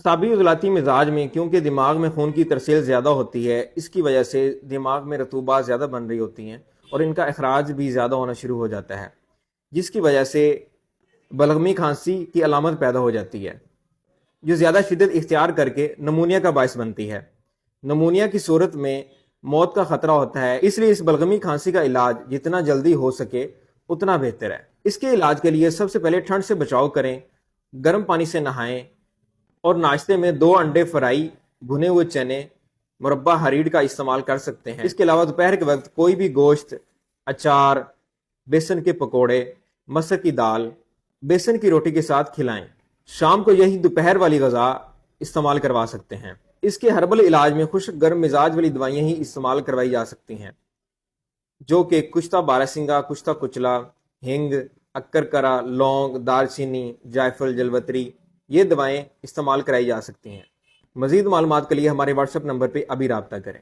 اعصابی عضلاتی مزاج میں کیونکہ دماغ میں خون کی ترسیل زیادہ ہوتی ہے، اس کی وجہ سے دماغ میں رطوبات زیادہ بن رہی ہوتی ہیں اور ان کا اخراج بھی زیادہ ہونا شروع ہو جاتا ہے، جس کی وجہ سے بلغمی کھانسی کی علامت پیدا ہو جاتی ہے، جو زیادہ شدت اختیار کر کے نمونیا کا باعث بنتی ہے۔ نمونیا کی صورت میں موت کا خطرہ ہوتا ہے، اس لیے اس بلغمی کھانسی کا علاج جتنا جلدی ہو سکے اتنا بہتر ہے۔ اس کے علاج کے لیے سب سے پہلے ٹھنڈ سے بچاؤ کریں، گرم پانی سے نہائیں اور ناشتے میں 2 انڈے فرائی، بھنے ہوئے چنے، مربع ہریڑ کا استعمال کر سکتے ہیں۔ اس کے علاوہ دوپہر کے وقت کوئی بھی گوشت، اچار، بیسن کے پکوڑے، مسر کی دال، بیسن کی روٹی کے ساتھ کھلائیں۔ شام کو یہی دوپہر والی غذا استعمال کروا سکتے ہیں۔ اس کے ہربل علاج میں خشک گرم مزاج والی دوائیاں ہی استعمال کروائی جا سکتی ہیں، جو کہ کشتہ بارہسنگا، کشتہ کچلا، ہنگ، اکرکرا، لونگ، دار چینی، جائفل، جلوتری، یہ دوائیں استعمال کرائی جا سکتی ہیں۔ مزید معلومات کے لیے ہمارے واٹس ایپ نمبر پہ ابھی رابطہ کریں۔